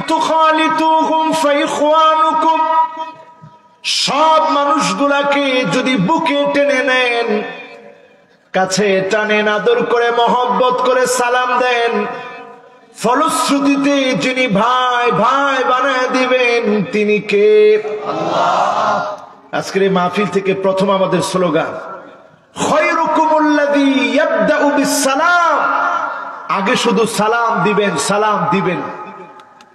তুখালিতুহুম ফাইখওয়ানুকুম, সব মানুষগুলাকে যদি বুকে টেনে নেন, কাছে টানেন, আদর করে মহব্বত করে সালাম দেন, ফলশ্রুতিতে যিনি ভাই ভাই বানায় দিবেন তিনি কে? আল্লাহ। আজকের এই মাহফিল থেকে প্রথম আমাদের স্লোগান খায়রুকুমুল্লাযী ইয়াবদাউ বিসসালাম। আগে শুধু সালাম দিবেন, সালাম দিবেন।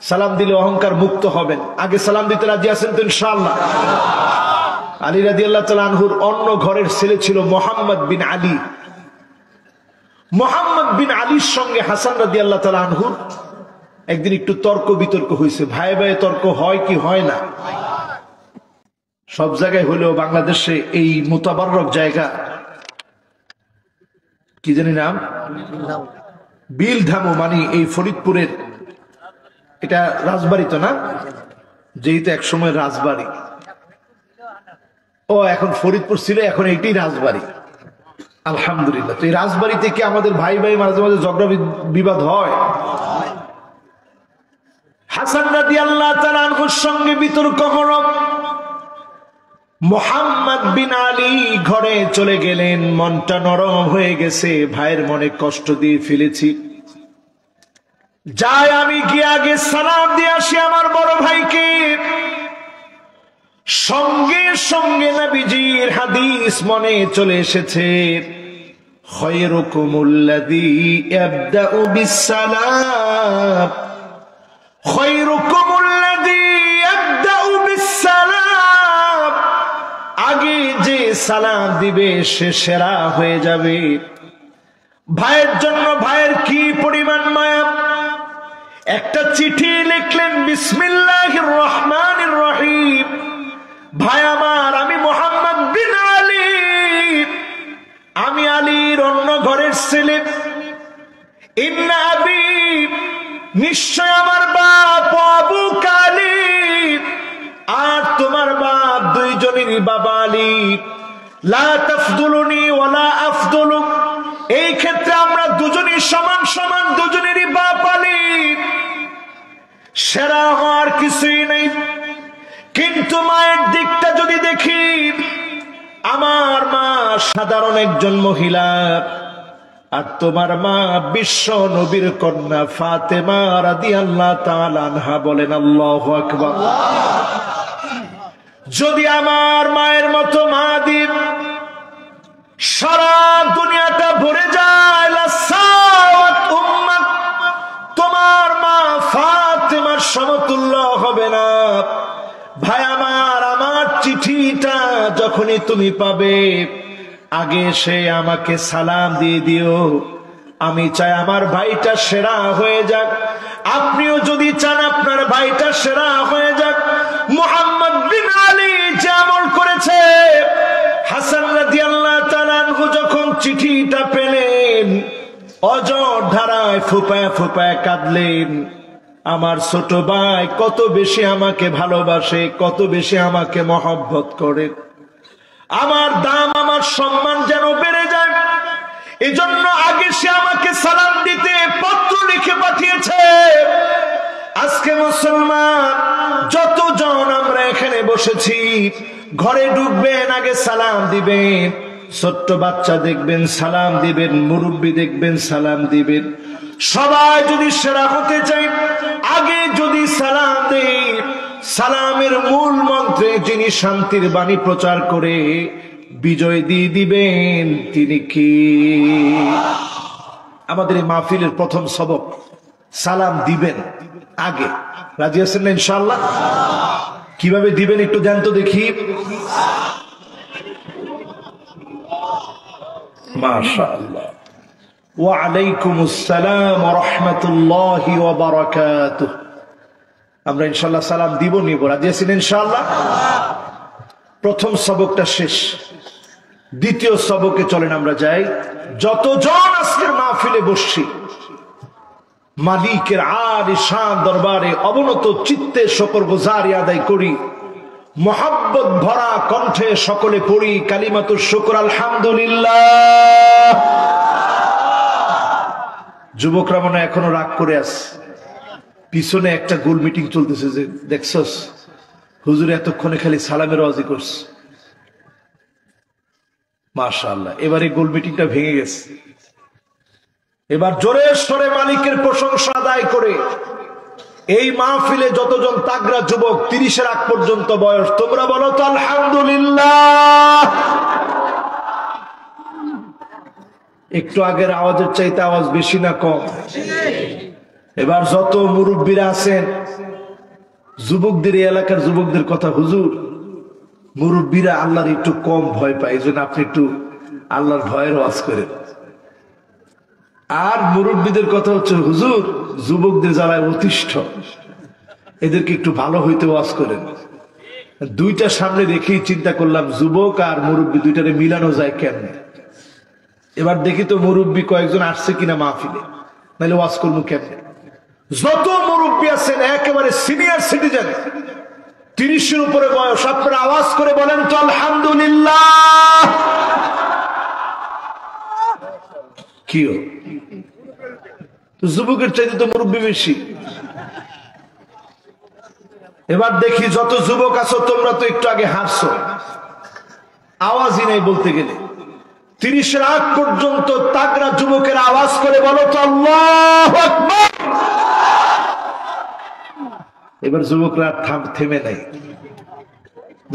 সালাম দিলে অহংকার মুক্ত হবেন। আগে সালাম দিতে রাজি আছেন তো ইনশাআল্লাহ? আলী রাদিয়াল্লাহু তাআলা আনহুর অন্য ঘরের ছেলে ছিল মুহাম্মদ বিন আলী। মুহাম্মদ বিন আলীর সঙ্গে হাসান রাদিয়াল্লাহু তাআলা আনহুর একদিন একটু তর্ক বিতর্ক হয়েছে। ভাই ভাই তর্ক হয় কি হয় না? সব জায়গায় হলেও বাংলাদেশে এই মুতাবাররক জায়গা কি জানি নাম, বিলধামু, মানে এই ফরিদপুরের, এটা রাজবাড়ি তো না, যেহেতু এক সময় রাজবাড়ি, ও এখন ফরিদপুর ছিল, এখন এইটাই রাজবাড়ি। আলহামদুলিল্লাহ। তো এই রাজবাড়িতে কি আমাদের ভাই ভাই মাঝে মাঝে ঝগড়া বিবাদ হয়? হাসান রাদিয়াল্লাহু তাআলা আনহুর সঙ্গে বিতর্ক হলো। মুহাম্মদ বিন আলী ঘরে চলে গেলেন, মনটা নরম হয়ে গেছে, ভাইয়ের মনে কষ্ট দিয়ে ফেলেছি, যাই আমি গিয়ে আগে সালাম দিয়ে আসি আমার বড় ভাইকে। সঙ্গে সঙ্গে নবীজির হাদিস মনে চলে এসেছে, খায়রুকুমুল্লাযী ইয়াবদাউ বিসসালাম, খায়রুকুমুল্লাযী ইয়াবদাউ বিসসালাম। আগে যে সালাম দিবে সে সেরা হয়ে যাবে। ভাইয়ের জন্য ভাইয়ের কি পরিমাণ মায়া! একটা চিঠি লিখলেন, বিসমিল্লাহির রহমানির রহিম। ভাই আমার, আমি মুহাম্মদ বিন আলী, আমি আলীর অন্য ঘরের ছেলে। ইন্না আবি, নিশ্চয় আমার বাপ, আবু কালী, আর তোমার বাপ, দুইজনেরই বাবা আলী। লা তাফদুলুনি ওয়ালা আফদুলুক, এই ক্ষেত্রে আমরা দুজনই সমান সমান, দুজনেরই বাপ আলী, সেরা হওয়ার কিছুই নেই। কিন্তু মায়ের দিকটা যদি দেখি, আমার মা সাধারণ একজন মহিলা, আর তোমার মা বিশ্ব নবীর কন্যা ফাতেমা রাদিয়াল্লাহু তাআলা আনহা। বলেন আল্লাহু আকবার। যদি আমার মায়ের মতো মা দিন সারা দুনিয়াটা ভরে যায়, লাসাওয়াত উম্মাক, তোমার মা ফাতেমার সমতুল্য হবে না। ভাই আমার, আমার চিঠিটা যখনই তুমি পাবে, আগে সে আমাকে সালাম দিয়ে দিও। আমি চাই আমার ভাইটা সেরা হয়ে যাক, আপনিও যদি চান আপনার ভাইটা সেরা হয়ে যাক। মুহাম্মদ বিন আলী যে আমল করেছে, হাসান রাদিয়াল্লাহু তাআলা আনহু যখন চিঠিটা পেলেন, অঝর ধারায় ফুপায় ফুপায় কাঁদলেন। আমার ছোট ভাই কত বেশি আমাকে ভালোবাসে, কত বেশি আমাকে মহব্বত করে, আমার দাম, আমার সম্মান যেন বেড়ে যায়, এজন্য আগে সে আমাকে সালাম দিতে পত্র লিখে পাঠিয়েছে। আজকে মুসলমান যতজন আমরা এখানে বসেছি, ঘরে ঢুকবেন আগে সালাম দিবেন, ছোট্ট বাচ্চা দেখবেন সালাম দিবেন, মুরব্বী দেখবেন সালাম দিবেন। সবাই যদি সেরা হতে চাই, আগে যদি সালাম দেই, সালামের মূল মন্ত্রে যিনি শান্তির বাণী প্রচার করে বিজয় দিয়ে দিবেন তিনি কি? আমাদের এই মাহফিলের প্রথম সবক সালাম দিবেন আগে। রাজি আছেন না ইনশাআল্লাহ? কিভাবে দিবেন একটু দেন তো দেখি। মাশাআল্লাহ। ওয়া আলাইকুমুস সালাম ওয়া রাহমাতুল্লাহি ওয়া বারাকাতুহু। আমরা ইনশাআল্লাহ সালাম দিব নিব। রাজি আছেন ইনশাআল্লাহ? প্রথম সবকটা শেষ, দ্বিতীয় সবকে চলেন আমরা যাই। যতজন আজকের মাহফিলে বসছি, মালিকের আলিশান দরবারে অবনত চিত্তে শুকরগুজারি আদায় করি, মোহাব্বত ভরা কণ্ঠে সকলে পড়ি কালিমাতুশ শুকর আলহামদুলিল্লাহ। যুবকরা মনে এখনো রাগ করে আছে, পিছনে একটা গোল মিটিং চলতেছে, যে দেখছস হুজুর এতক্ষণে খালি সালামের ওয়াজি করছে। মাশাআল্লাহ, এবার এই গোল মিটিংটা ভেঙে গেছে। এবার জোরে সরে মালিকের প্রশংসা আদায় করে এই মাহফিলে যতজন তাগড়া যুবক 30-এর আগ পর্যন্ত বয়স, তোমরা বলো তো আলহামদুলিল্লাহ। একটু আগের আওয়াজের চাইতে আওয়াজ বেশি না কম? এবার যত মুরব্বীরা আছেন, যুবকদের, এই এলাকার যুবকদের কথা, হুজুর মুরব্বীরা আল্লাহর একটু কম ভয় পায়, এই জন্য আপনি একটু আল্লাহর ভয়ের ওয়াজ করেন। আর মুরব্বীদের কথা হচ্ছে, হুজুর যুবকদের যারা অতিষ্ঠ, এদেরকে একটু ভালো হইতে ওয়াজ করেন। দুইটা সামনে রেখেই চিন্তা করলাম, যুবক আর মুরব্বী দুইটারে মিলানো যায় কেমনে। এবার দেখি তো মুরব্বী কয়েকজন আসছে কিনা মাহফিলে, নাহলে ওয়াজ করবো কেমনে। যত মুরব্বী আছেন একেবারে সিনিয়র সিটিজেন, 30-এর উপরে বয়স, আপনারা আওয়াজ করে বলেন তো আলহামদুলিল্লাহ। কি যুবকের চাইতে তো মুরব্বী বেশি। এবার দেখি যত যুবক আছো, তোমরা তো একটু আগে হাসছো, আওয়াজই নাই বলতে গেলে। 30-এর আগ পর্যন্ত তাগড়া যুবকের আওয়াজ করে বলো তো আল্লাহু আকবার। এবার যুবকরা থেমে নাই,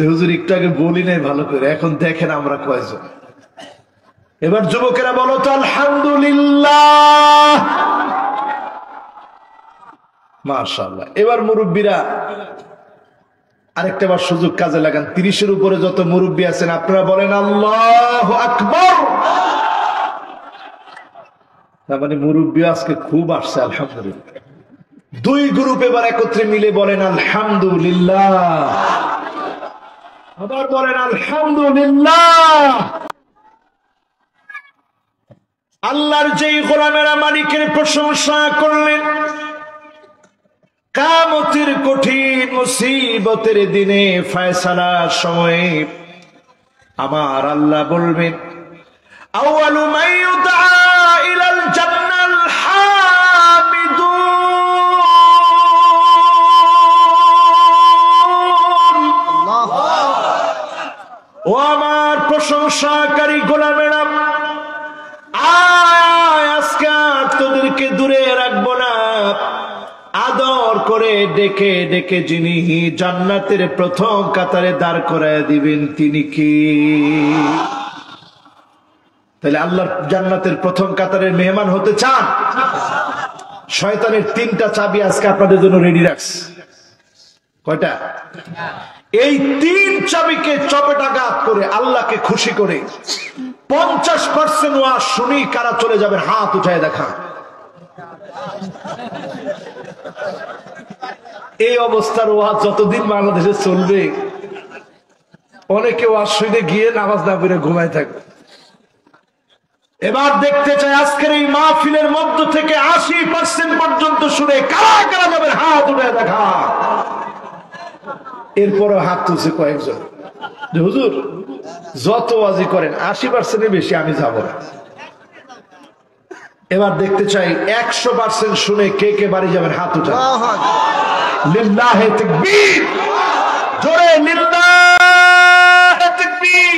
হুজুর একটু আগে বলি নাই ভালো করে, এখন দেখেন আমরা কয়জন। এবার যুবকেরা বলো তো আলহামদুলিল্লাহ। মাশাআল্লাহ। এবার মুরব্বীরা আরেকটা বার সুযোগ কাজে লাগান, 30-এর উপরে যত মুরব্বী আছেন আপনারা বলেন আল্লাহু আকবার। তার মানে মুরব্বী আজকে খুব আসছে, আলহামদুলিল্লাহ। দুই গ্রুপ এবার একত্রে মিলে বলেন আলহামদুলিল্লাহ। আবার বলেন আলহামদুলিল্লাহ। আল্লাহর যেই গোলামেরা মালিকের প্রশংসা করলেন, কিয়ামতের কঠিন মুসিবতের দিনে ফয়সালার সময়ে আমার আল্লাহ বলবেন, আউয়ালু মান ইউদআ ইলাল জান্নাল হামিদুন। ও আমার প্রশংসাকারী গোলামেরা, আজকে আর তোদেরকে দূরে রাখবো না, আদর করে ডেকে ডেকে যিনি জান্নাতের প্রথম কাতারে দাঁড় করায় দিবেন তিনি কি? তাহলে আল্লাহর জান্নাতের প্রথম কাতারের মেহমান হতে চান? শয়তানের 3টা চাবি আজকে আপনাদের জন্য রেডি রাখছে। কয়টা? এই 3 চাবিকে চপেটাঘাত করে আল্লাহকে খুশি করে 50% ওয়াজ শুনি কারা চলে যাবেন, হাত উঠায় দেখা। এই অবস্থার ওয়াজ যতদিন বাংলাদেশে চলবে, অনেকে ওয়াজ শুনে গিয়ে নামাজ না পড়ে ঘুমায় থাকবে। এবার দেখতে চাই আজকের এই মাহফিলের মধ্য থেকে 80% পর্যন্ত শুনে কারা কারা যাবেন, হাত উঠায় দেখা। এরপরও হাত তুলছে কয়েকজন, হুজুর যত ওয়াজি করেন 80%-এর বেশি আমি যাব না। এবার দেখতে চাই 100% শুনে কে কে বাড়ি যাবেন, হাত উঠান। লিল্লাহে তাকবীর, জোরে লিল্লাহে তাকবীর।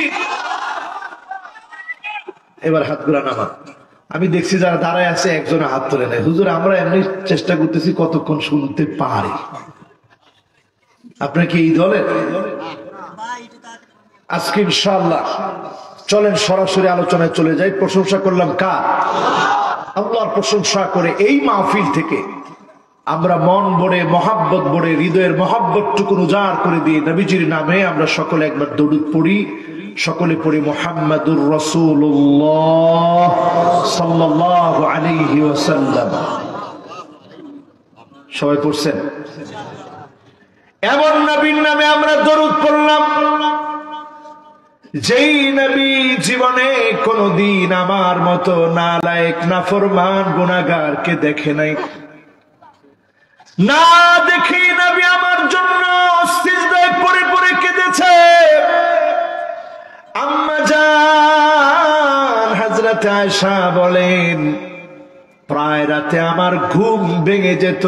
এবার হাতগুলা নামান। আমি দেখছি যারা দাঁড়ায় আছে একজনে হাত তুলে নেয়, হুজুর আমরা এমনি চেষ্টা করতেছি কতক্ষণ শুনতে পারি। আপনার কি এই দলের? আজকে ইনশাআল্লাহ চলেন সরাসরি আলোচনায় চলে যাই। প্রশংসা করলাম কার? আল্লাহর প্রশংসা করে এই মাহফিল থেকে আমরা মন ভরে, মহাব্বত ভরে, হৃদয়ের মহাব্বতটুকু উজাড় করে দিয়ে নবীজির নামে আমরা সকলে একবার দরুদ পড়ি। সকলে পড়ি মুহাম্মাদুর রাসূলুল্লাহ সাল্লাল্লাহু আলাইহি ওয়াসাল্লাম। সবাই পড়ছেন? এমন নবীর নামে আমরা দরুদ পড়লাম যেই নবী জীবনে কোনদিন আমার মতো নালায়েক, নাফরমান, গুনাহগারকে দেখে নাই। না দেখি নবী আমার জন্য সিজদায় পড়ে পড়ে কেঁদেছে। আম্মা জান হযরত আয়েশা বলেন, প্রায় রাতে আমার ঘুম ভেঙে যেত,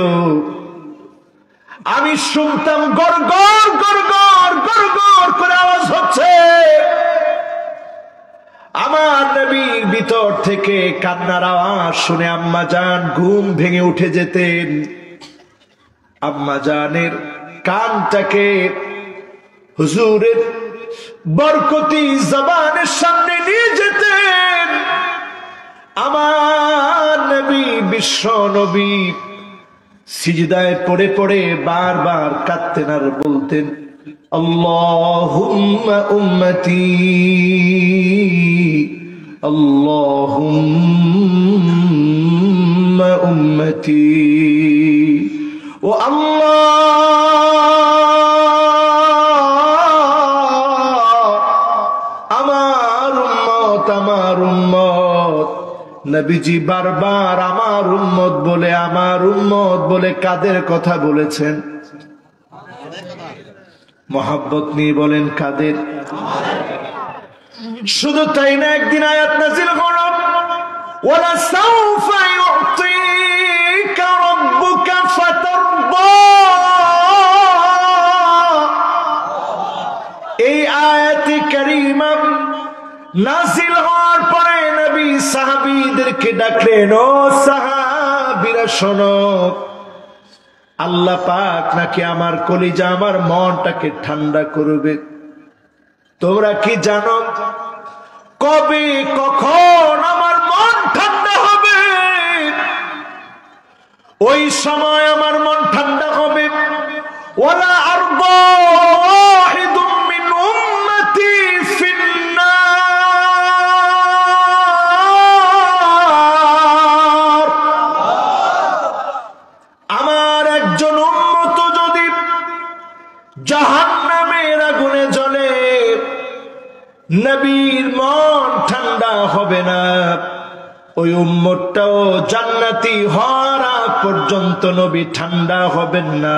আমি শুনতাম গড়গড় গড়গড় গড়গড় করে আওয়াজ হচ্ছে। আমার নবীর ভিতর থেকে কান্নার আওয়াজ শুনে আম্মা জান ঘুম ভেঙে উঠে যেতেন। আম্মা জানের কানটাকে হুজুরের বরকতি জবানের সামনে নিয়ে যেতেন। আমার নবী বিশ্ব নবী সিজদায় পড়ে পড়ে বারবার কাঁদতেন আর বলতেন, আল্লাহুম্মা উম্মতি, আল্লাহুম্মা উম্মতি, ও আল্লাহ আমার উম্মত, আমার উম্মত। নবীজি বারবার আমার উম্মত বলে কাদের কথা বলেছেন? মোহাব্বত নিয়ে বলেন কাদের? শুধু তাই না, একদিন আয়াত নাযিল হলো, ওয়ালা সাউফা ইউতিকা রাব্বুকা ফাতারদা। এই আয়াতে কারীমা নাযিল হওয়ার পরে নবী সাহাবীদেরকে ডাকলেন, ও সাহাবীরা শোনো, আল্লাহ পাক নাকি আমার কলিজা, আমার মনটাকে ঠান্ডা করবে। তোমরা কি জানো কবে কখন আমার মন ঠান্ডা হবে? ওই সময় আমার মন ঠান্ডা হবে। ওয়ালা আরদা ওয়াহিদুম মিন উম্মতি ফিন্নার। আমার একজন উম্মত যদি জাহান্নামের আগুনে জ্বলে, নবীর মন ঠান্ডা হবে না। ওই উম্মতটাও জান্নাতি হওয়ার আগ পর্যন্ত নবী ঠান্ডা হবেন না।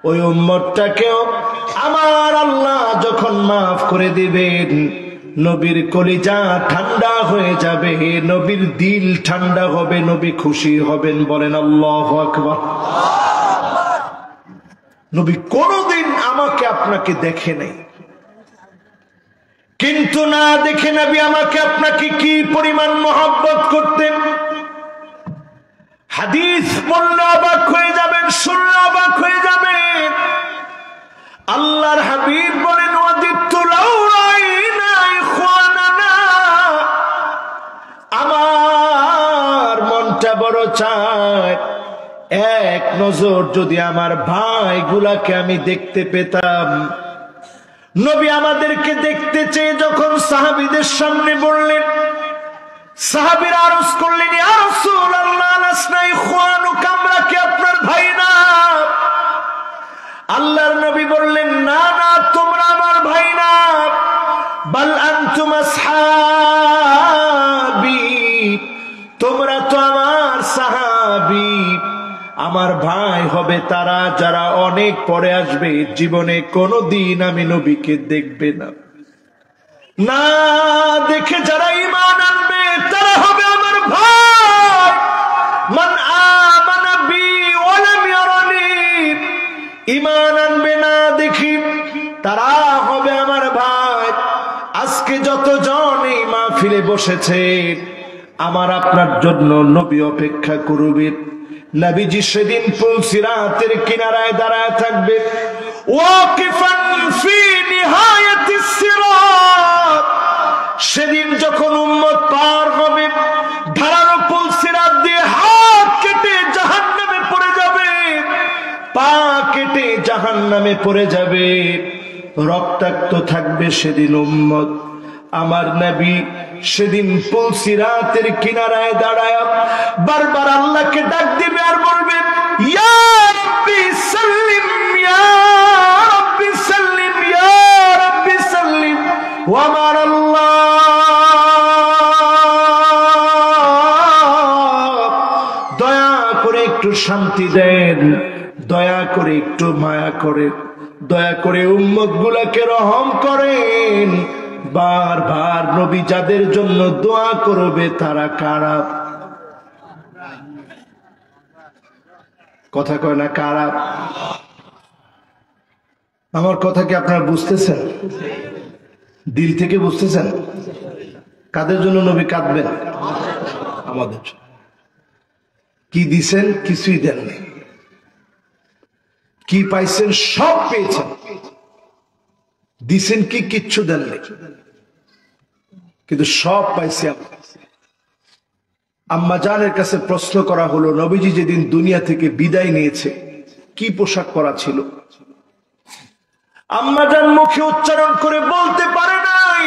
ওই উম্মতটাকেও আমার আল্লাহ যখন মাফ করে দিবেন, নবীর কলিজা ঠান্ডা হয়ে যাবে, নবীর দিল ঠান্ডা হবে, নবী খুশি হবেন। বলেন আল্লাহু আকবার। নবী কোনদিন আমাকে আপনাকে দেখে নাই, কিন্তু না দেখে নবী আমাকে আপনাকে কি পরিমাণ মহব্বত করতেন। হাদিস বললে অবাক হয়ে যাবেন, শুনলে অবাক হয়ে যাবেন। আল্লাহর হাবিব বলেন, ওয়াদিতু লাউ রাইনা ইখওয়ানানা। আমার মনটা বড় চায় এক নজর যদি আমার ভাইগুলাকে আমি দেখতে পেতাম। নবী আমাদেরকে দেখতে চেয়ে যখন সাহাবীদের সামনে বললেন, সাহাবীরা আরজ করলেন, ইয়া রাসূলুল্লাহ লাসনা ইখওয়ানুকা, আমরা কি আপনার ভাই না? আল্লাহর নবী বললেন, না না, তোমরা আমার ভাই না, বাল আনতুম আসহাবী, তোমরা তো আমার সাহাবী। আমার ভাই হবে তারা যারা অনেক পরে আসবে, জীবনে কোনদিন আমি নবীকে দেখবে না। না দেখে যারা ঈমান আনবে তারা হবে আমার ভাই। মান আমানা বি ওয়া লাম ইয়ারানি, ঈমান আনবে না দেখি তারা হবে আমার ভাই। আজকে যতজন এই মাহফিলে বসেছে, আমার আপনার জন্য নবী অপেক্ষা করবে। নবীজি সেদিন পুলসিরাতের কিনারায় দাঁড়ায় থাকবে, ওয়াকিফান ফি নিহায়াতিস সিরাত। সেদিন যখন উম্মত পার হবে, ধারালো পুলসিরাত দিয়ে হাত কেটে জাহান্নামে পড়ে যাবে, পা কেটে জাহান্নামে পড়ে যাবে, রক্তাক্ত থাকবে সেদিন উম্মত। আমার নবী সেদিন পুলসিরাতের কিনারায় দাঁড়ায় বারবার আল্লাহকে ডাক দিবে আর বলবে, ইয়া রাব্বি সাল্লিম, ইয়া রাব্বি সাল্লিম, ইয়া রাব্বি সাল্লিম। ওয়া আমার আল্লাহ, দয়া করে একটু শান্তি দেন, দয়া করে একটু মায়া করে, দয়া করে উম্মত গুলাকে রহম করেন। বারবার নবী যাদের জন্য দোয়া করবে তারা কারা? কথা কয় না কারা? আমার কথা কি আপনারা বুঝতেছেন? দিল থেকে বুঝতেছেন? কাদের জন্য নবী কাঁদবেন? আমাদের। কি দিছেন? কিছুই দেননি। কি পাইছেন? সব পেয়েছেন। দিছেন কি? কিচ্ছু দেননি, কিন্তু সব পাইছি আমরা। আম্মা জানের কাছে প্রশ্ন করা হলো, নবীজি যেদিন দুনিয়া থেকে বিদায় নিয়েছে কি পোশাক পরা ছিল? আম্মা জান মুখে উচ্চারণ করে বলতে পারে নাই।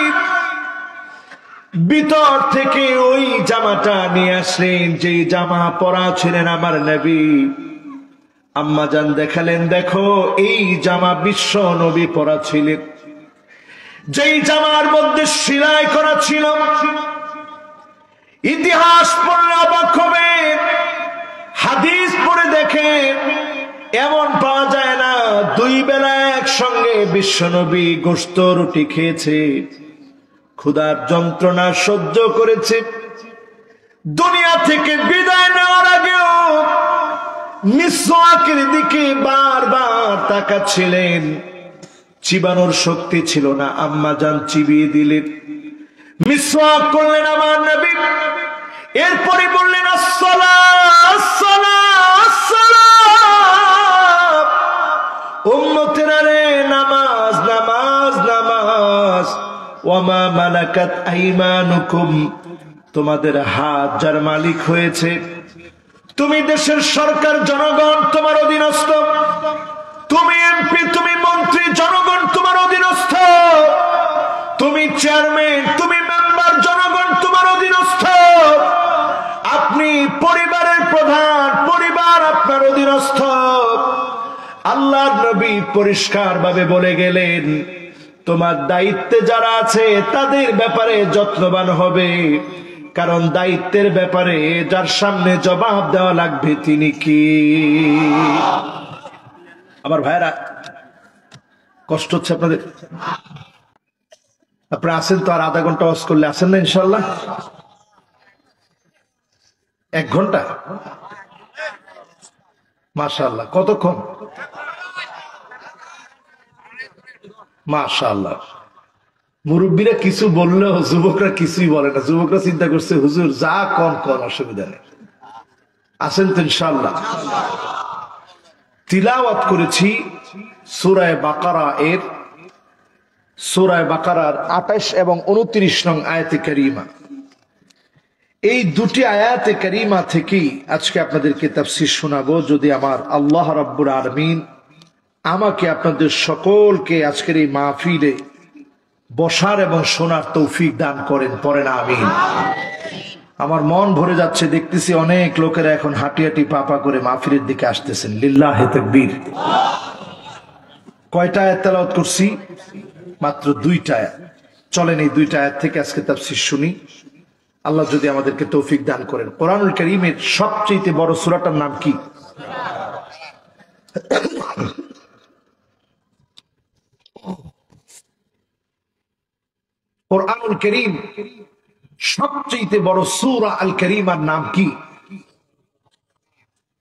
ভিতর থেকে ওই জামাটা নিয়ে আসলেন, যে জামা পরা ছিলেন আমার নবী। আম্মা জান দেখালেন, দেখো এই জামা বিশ্ব নবী পরা ছিলেন। যেই জামার মধ্যে সেলাই করা ছিল, ইতিহাস পড়লে অবাক হবে, হাদিস পড়ে দেখে এমন পাওয়া যায় না দুই বেলা একসঙ্গে বিশ্বনবী গোশত রুটি খেয়েছে, ক্ষুধার যন্ত্রণা সহ্য করেছে। দুনিয়া থেকে বিদায় নেওয়ার আগেও মিসওয়াকের দিকে বারবার তাকাচ্ছিলেন। চিবানোর শক্তি ছিল না, আম্মা জান চিবিয়ে দিলেন, মিসওয়াক করলেন আমার নবী। এরপরে বললেন আসসালাম আসসালাম আসসালাম, উম্মতেরা রে নামাজ নামাজ নামাজ। ওয়ামা মালাকাত আইমানুকুম, তোমাদের হাত যার মালিক হয়েছে, তুমি দেশের সরকার, জনগণ তোমার অধীনস্থ, তুমি এমপি, তুমি মন্ত্রী, জনগণ তোমার অধীনস্থ, তুমি চেয়ারম্যান, তুমি মেম্বার, জনগণ তোমার অধীনস্থ, আপনি পরিবারের প্রধান, পরিবার আপনার অধীনস্থ। আল্লাহর নবী পরিষ্কার ভাবে বলে গেলেন, তোমার দায়িত্বে যারা আছে তাদের ব্যাপারে যত্নবান হবে, কারণ দায়িত্বের ব্যাপারে যার সামনে জবাব দেওয়া লাগবে তিনি কি? আমার ভাইরা, কষ্ট হচ্ছে আপনাদের? আপনারা আছেন তো? আর আধা ঘন্টা ওয়াজ করলে আছেন না ইনশাল্লাহ? 1 ঘন্টা? মাশাআল্লাহ। কতক্ষণ? মাশাআল্লাহ। মুরব্বীরা কিছু বললেও যুবকরা কিছুই বলে না। যুবকরা চিন্তা করছে, হুজুর যা কন কন, অসুবিধা নেই। আছেন তো ইনশাআল্লাহ? তিলাওয়াত করেছি সূরা বাকারা এর, সূরা বাকারার 28 এবং 29 নং আয়াতে কারিমা। এই দুটি আয়াতে কারিমা থেকেই আজকে আপনাদেরকে তাফসীর শোনাবো, যদি আমার আল্লাহ রাব্বুল আলামিন আমাকে আপনাদের সকলকে আজকের এই মাহফিলে বসার এবং শোনার তৌফিক দান করেন। পড়েন আমিন। আমার মন ভরে যাচ্ছে, দেখতেছি অনেক লোকেরা এখন হাঁটি হাঁটি পাপা করে মাহফিলের দিকে আসতেছেন। লিল্লাহে তাকবীর। কয়টা আয়াত তেলাওয়াত করছি? মাত্র 2টা আয়াত। চলেন এই 2টা আয়াত থেকে আজকে তাফসীর শুনি, আল্লাহ যদি আমাদেরকে তৌফিক দান করেন। কোরআনুল কারীমের সবচেয়ে বড় সূরাটার নাম কি? কোরআনুল কারীম সবচেয়ে বড় সূরা আল কারীমার নাম কি?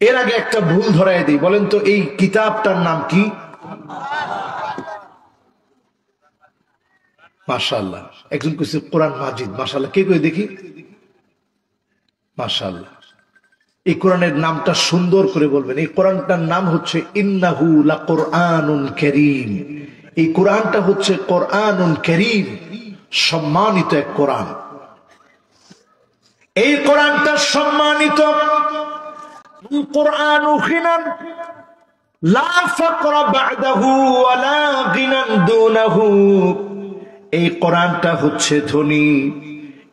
এর আগে একটা ভুল ধরায় দিই, বলেন তো এই কিতাবটার নাম কি? মাশাআল্লাহ। একজন কইছে কোরআন মাজিদ। মাশাআল্লাহ। কে কই দেখি? মাশাআল্লাহ। এই কোরআনের নামটা সুন্দর করে বলবেন। এই কোরআনটার নাম হচ্ছে ইন্নাহু লাকুরআনুন কারীম। এই কোরআনটা হচ্ছে কোরআনুন কারীম, সম্মানিত এক কোরআন। এই কোরআনটা সম্মানিত। কোরআনু গিনান লা ফাকরা বা'দাহু ওয়া লা গিনান দুনাহু। এই কোরআনটা হচ্ছে ধনী।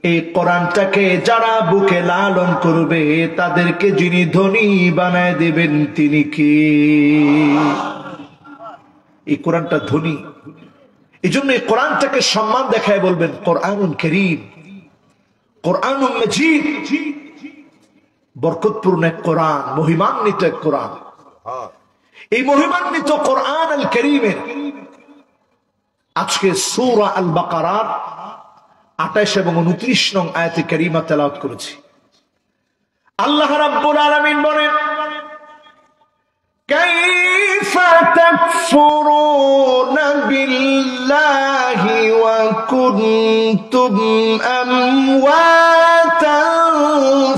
এই কোরআনটাকে যারা বুকে লালন করবে তাদেরকে যিনি ধনী বানায় দেবেন তিনি কি? এই কোরআনটা ধনী। এই জন্য এই কোরআনটাকে সম্মান দেখায় বলবেন কোরআনুন কারীম, কোরআনুন মাজিদ। বরকতপূর্ণ এক কোরআন, মহিমান্বিত এক কোরআন। এই মহিমান্বিত কোরআন আল কারীমের আজকে সূরা আল বাকারার 28 এবং 29 নং আয়াতে কারিমা তেলাওয়াত করেছি। আল্লাহ রাব্বুল আলামিন বলেন, كيف تكفرون بالله وكنتم أمواتا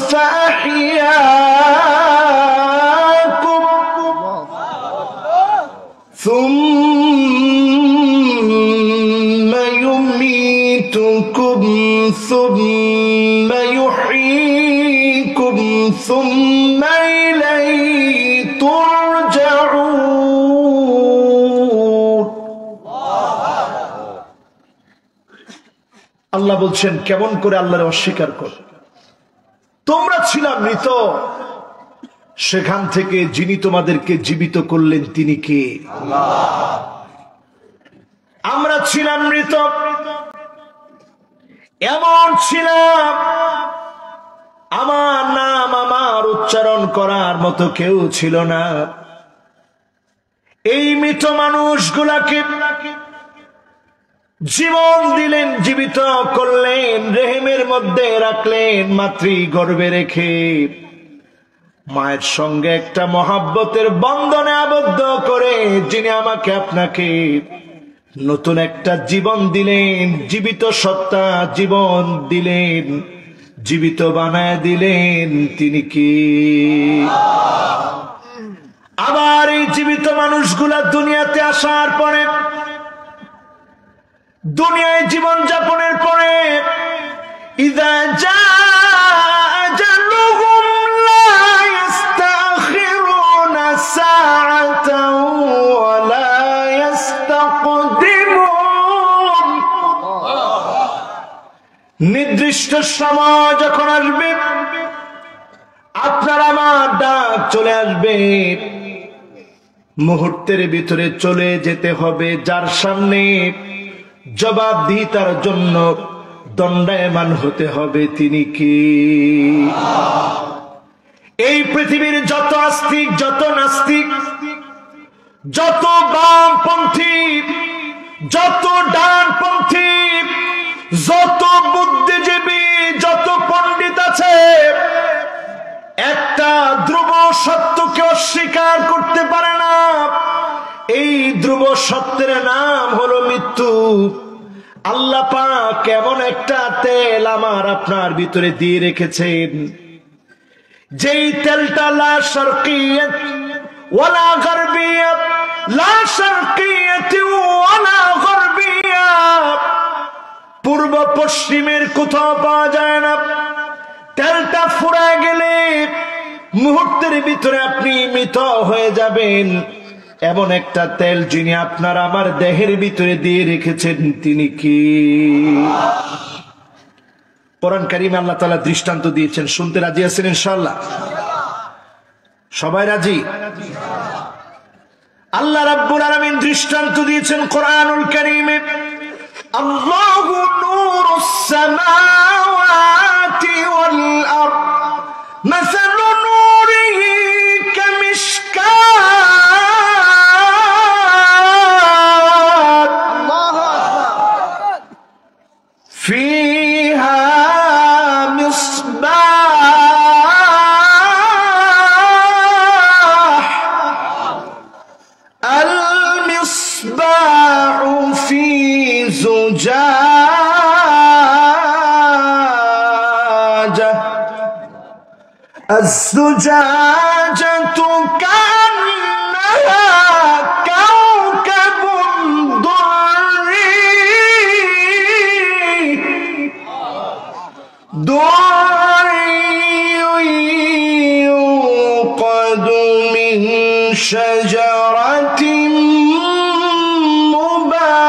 فأحياكم ثم يميتكم ثم يحييكم ثم إليه ترجعون আল্লাহ বলছেন কেমন করে আল্লাহরে অস্বীকার কর। তোমরা ছিলা মৃত, সেখান থেকে যিনি তোমাদেরকে জীবিত করলেন তিনি কে? আল্লাহ। আমরা ছিলাম মৃত, এমন ছিলাম আমার নাম আমার উচ্চারণ করার মতো কেউ ছিল না। এই মৃত মানুষগুলাকে জীবন দিলেন, জীবিত করলেন, রেহেমের মধ্যে রাখলেন, মাতৃগর্ভে রেখে মায়ের সঙ্গে একটা মহাব্বতের বন্ধনে আবদ্ধ করে যিনি আমাকে আপনাকে নতুন একটা জীবন দিলেন, জীবিত সত্তা জীবন দিলেন, জীবিত বানায় দিলেন, তিনি কি? আবার এই জীবিত মানুষগুলা দুনিয়াতে আসার পরে, দুনিয়ায় জীবন যাপনের পরে ইযা জাআ আজালুহুম লা ইস্তাখিরুনা সাআতান ওয়া লা ইস্তাকদিমুন। নির্দিষ্ট সময় যখন আসবে, আপনার আমার ডাক চলে আসবে, মুহূর্তের ভিতরে চলে যেতে হবে যার সামনে জবাবদিহিতার জন্য দণ্ডায়মান হতে হবে, তিনি কি? এই পৃথিবীর যত আস্তিক, যত নাস্তিক, যত বামপন্থী, যত ডানপন্থী, যত বুদ্ধিজীবী, যত পণ্ডিত আছে, একটা ধ্রুব সত্যকে অস্বীকার করতে পারে না। এই ধ্রুব সত্যের নাম হলো মৃত্যু। আল্লাহ পাক কেমন একটা তেল আমার আপনার ভিতরে দিয়ে রেখেছেন, যেই তেলটা লা শারকিয়াত ওয়ালা গারবিয়াত, লা শারকিয়াত ওয়ালা গারবিয়াত, পূর্ব পশ্চিমের কোথাও পাওয়া যায় না। তেলটা ফুরায় গেলে মুহূর্তের ভিতরে আপনি মৃত হয়ে যাবেন। এমন একটা তেল যিনি আপনার আমার দেহের ভিতরে দিয়ে রেখেছেন, তিনি কি? কোরআন কারীমে আল্লাহ তাআলা দৃষ্টান্ত দিয়েছেন, শুনতে রাজি আছেন ইনশাআল্লাহ? সবাই রাজি? আল্লাহ রাব্বুল আলামিন দৃষ্টান্ত দিয়েছেন কোরআনুল কারীমে, আল্লাহু নূরুস সামাওয়াতি ওয়াল আরদ মাসালু নূরিহি কামিশকাত ফিহা মিসবাহ আল মিসবাহু ফি زجاجة الزجاجة كأنها كوكب دري يوقد من شجرة مباركة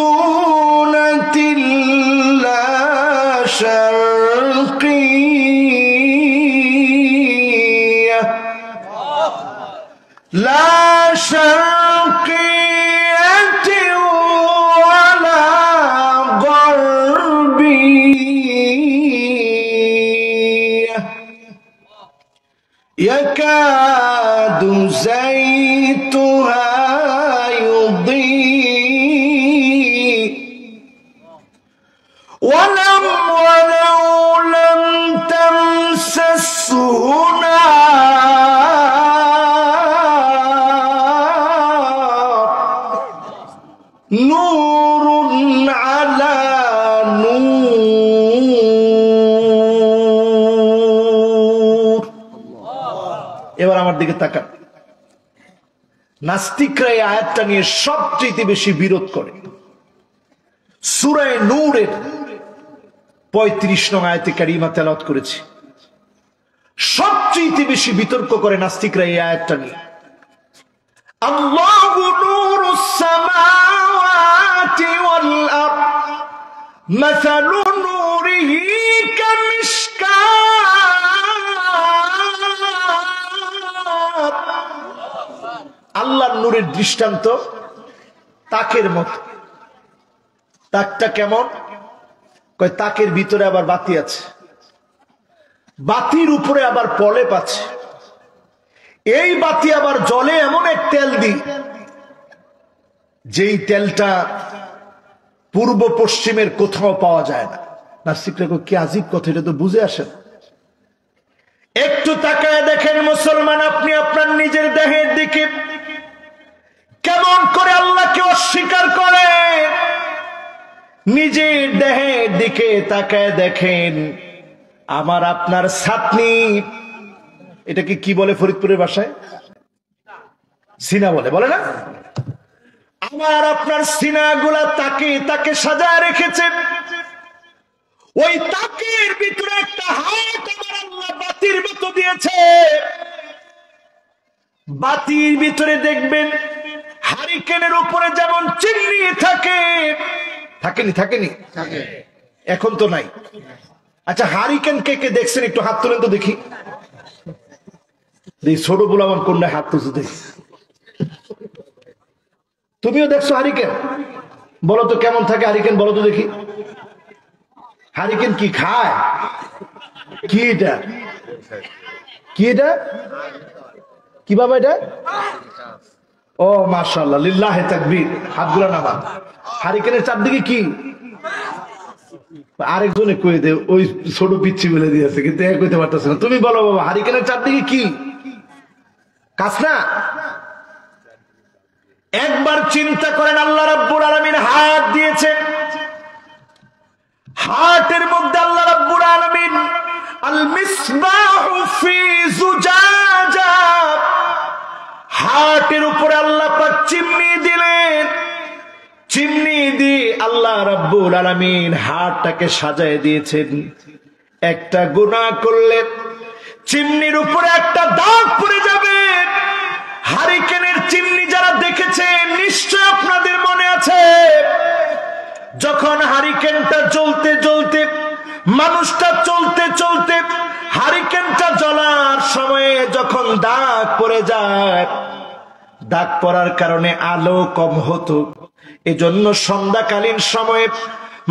زيتونة لا شرقية ولا غربية يكاد زيتها يضيء ولو لم تمسسه نور على نور। এবার আমার দিকে তাকান। নাস্তিকরা এই আয়াতটা নিয়ে সবচেয়ে বেশি বিরোধ করে। সূরা নূরের 35 নং আয়াতে কারিমা তেলাওয়াত করেছি। সবচেয়ে বেশি বিতর্ক করে নাস্তিকরা এই আয়াতটা নিয়ে। আল্লাহু নূরুস সামাওয়াতি ওয়াল আরদ মাসালু নূরিহি কামিশকাত। আল্লাহর নূরের দৃষ্টান্ত তাকের মতো। তাকটা কেমন? কয় তাকের ভিতরে আবার বাতি আছে, বাতির উপরে আবার পলেপ আছে। এই বাতি আবার জলে এমন এক তেল দি, যেই তেলটা পূর্ব পশ্চিমের কোথাও পাওয়া যায় না। নাস্তিকরা কি আজীব কথা, এটা তো বুঝে আসেন। একটু তাকায় দেখেন মুসলমান, আপনি আপনার নিজের দেহের দিকে কেমন করে আল্লাহকে অস্বীকার করেন। নিজের দেহের দিকে তাকায় দেখেন। আমার আপনার ছাতনি, এটাকে কি বলে ফরিদপুরের ভাষায়? সিনা বলে, বলে না? আমার আপনার সিনাগুলা তাকে সাজায় রেখেছে। ওই তাকের ভিতরে একটা হাত আমার আল্লাহ বাতির মতো দিয়েছে। বাতির ভিতরে দেখবেন হারিকেনের উপরে যেমন চিমনি থাকে, থাকেনি? এখন তো নাই। আচ্ছা, হারিকেন কে কে দেখছেন? একটু হাত তুলেন তো দেখি। ছোট বলে আমার কন্যায় হাত তুলছে দেখি। তুমিও দেখছো হারিকেন? বলো তো কেমন থাকে হারিকেন, বলো তো দেখি। হারিকেন কি খায়? কি এটা? কি বাবা এটা? ও মাশাআল্লাহ, লিল্লাহে তাকবীর, হাতগুলো নামান। হারিকেনের চারদিকে কি? আরেকজনে কই দে, ওই ছোট পিচ্ছি বলে দিয়েছে, কিন্তু এক কইতে পারতেছে না। তুমি বলো বাবা, হারিকেনের চারদিকে কি? কাসনা? একবার চিন্তা করেন, আল্লাহ রাব্বুল আলামিন হাত দিয়েছেন। হাতের মধ্যে আল্লাহ রাব্বুল আলামিন আল মিসবাহু ফি জুজাজা, হাতের উপরে আল্লাহ পাক চিমনি দিলেন। চিমনি দিয়ে আল্লাহ রাব্বুল আলামিন হাতটাকে সাজায় দিয়েছেন। একটা গুনাহ করলে চিমনির উপরে একটা দাগ পড়ে যাবে। হারিকেনের চিমনি যারা দেখেছেন, নিশ্চয় আপনাদের মনে আছে, যখন হারিকেনটা জ্বলতে জ্বলতে, মানুষটা চলতে চলতে, হারিকেনটা জ্বলার সময়ে যখন দাগ পড়ে যায়, দাগ পড়ার কারণে আলো কম হতো। এজন্য সন্ধ্যাকালীন সময়ে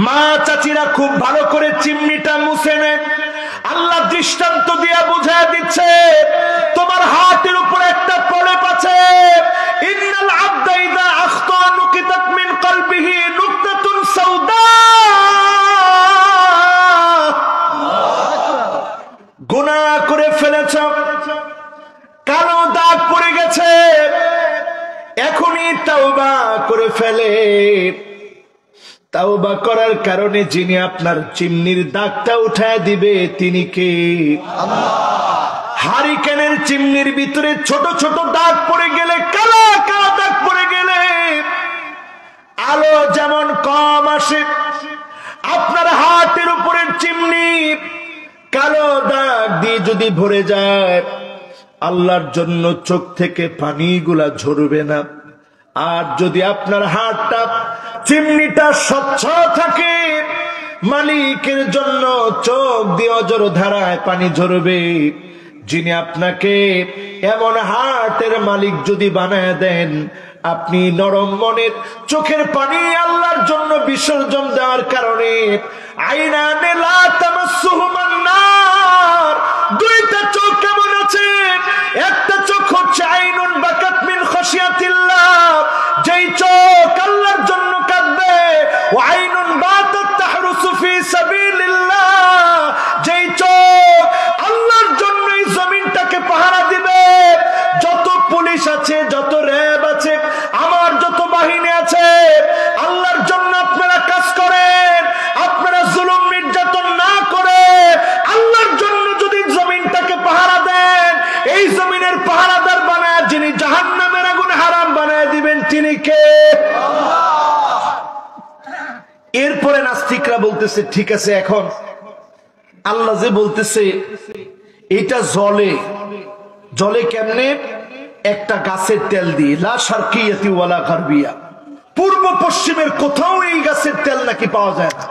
মা চাচিরা খুব ভালো করে চিমনিটা মুছে নেয়। আল্লাহ দৃষ্টান্ত দিয়া বুঝায় দিচ্ছে, তোমার হাতের উপরে একটা প্রলেপ আছে। ইন্নাল আবদা ইযা আখতা নুকিতাত মিন কলবিহি নুকতাতুন সাউদা। গুনাহ করে ফেলেছ, কালো দাগ পড়ে গেছে, এখনই তাওবা করে ফেলে। তাওবা করার কারণে যিনি আপনার চিমনির দাগটা উঠায় দিবে তিনি কে? আল্লাহ। হারিকেনের চিমনির ভিতরে ছোট ছোট দাগ পড়ে গেলে, কালো কালো দাগ পড়ে গেলে আলো যেমন কম আসে, আপনার হাতের উপরের চিমনি কালো দাগ দিয়ে যদি ভরে যায়, আল্লাহর জন্য চোখ থেকে পানিগুলা ঝরবে না। আর যদি আপনার হাতটা চিমনিটা স্বচ্ছ থাকে, মালিকের জন্য চোখ দিয়ে অজর ধারায় পানি ঝরবে। যিনি আপনাকে এমন হার্টের মালিক যদি বানায় দেন, আপনি নরম মনের চোখের পানি আল্লাহর জন্য বিসর্জন দেওয়ার কারণে আইনানে লা তামাসসুহুমান নার, দুইটা চোখ কেমন আছে? একটা চোখ হচ্ছে আইনুন বাকাত মিন খাশিয়াতিল্লাহ, যেই চোখ আল্লাহর জন্য কাঁদবে, ওয়া আইনুন বাতাত তাহরুসু ফি সাবিলিল্লাহ, যেই চোখ আল্লাহর জন্য এই জমিনটাকে পাহারা দিবে, যত পুলিশ আছে, যত র্যাব আছে, আমার যত বাহিনী আছে, আল্লাহর জন্য আপনারা কাজ করেন, আপনারা জুলুম নির্যাতন না করে আল্লাহর জন্য যদি জমিনটাকে পাহারা দেন, এই জমিনের পাহারাদার বানায় যিনি জাহান্নামের আগুন হারাম বানায় দিবেন তিনি কে? এরপরে নাস্তিকরা বলতেছে ঠিক আছে, এখন আল্লাহ যে বলতেছে এটা জলে, জলে কেমনে? একটা গাছের তেল দিয়ে, লা শারকিয়াতি ওয়ালা গারবিয়া, পূর্ব পশ্চিমের কোথাও এই গাছের তেল নাকি পাওয়া যায় না।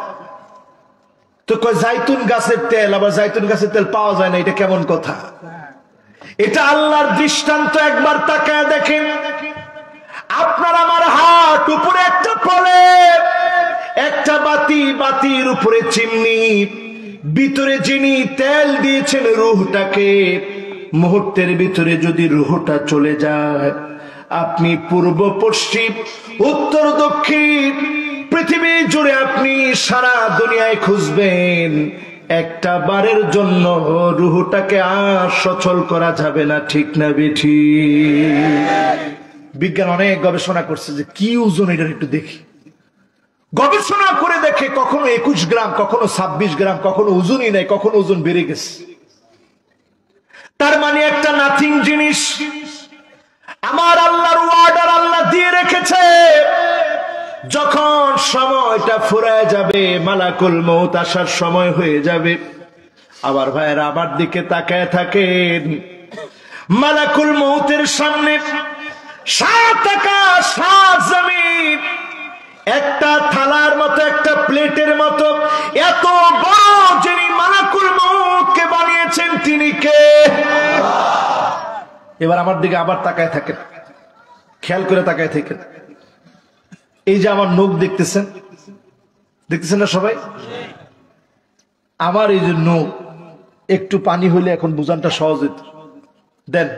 তো কয় জাইতুন গাছের তেল, আবার জাইতুন গাছের তেল পাওয়া যায় না, এটা কেমন কথা? এটা আল্লাহর দৃষ্টান্ত, একবার তাকায় দেখেন। আপনার আমার হাত উপরে একটা প্রলেপ, একটা বাতি, বাতির উপরে চিমনি, ভিতরে যিনি তেল দিয়েছেন রূহটাকে, মুহূর্তের ভিতরে যদি রূহটা চলে যায়, আপনি পূর্ব পশ্চিম উত্তর দক্ষিণ পৃথিবী জুড়ে আপনি সারা দুনিয়ায় খুঁজবেন, একটা বারের জন্য রূহটাকে আর সচল করা যাবে না, ঠিক না বেঠি? বিজ্ঞান অনেক গবেষণা করছে যে কি ওজন, এটা একটু দেখি। গবেষণা করে দেখে কখনো 21 গ্রাম, কখনো 26 গ্রাম, কখনো ওজনই নাই, কখনো ওজন বেড়ে গেছে। তার মানে একটা নাথিং জিনিস আমার আল্লাহর ওয়ার্ডার আল্লাহ দিয়ে রেখেছে, যখন সময়টা ফুরায় যাবে, মালাকুল মউত আসার সময় হয়ে যাবে। আবার ভাইয়েরা আমার দিকে তাকায় থাকেন, মালাকুল মউতের সামনে 7 আকাশ 7 জমিন একটা থালার মতো, একটা প্লেটের মতো, এত বড় যিনি মালাকুল মউতকে বানিয়েছেন তিনি কে? এবার আমার দিকে আবার তাকায় থাকেন, খেয়াল করে তাকায় থাকেন। এই যে আমার নখ দেখতেছেন, দেখতেছেন না সবাই? আমার এই যে নখ, একটু পানি হইলে এখন বুঝানটা সহজ হইত। দেন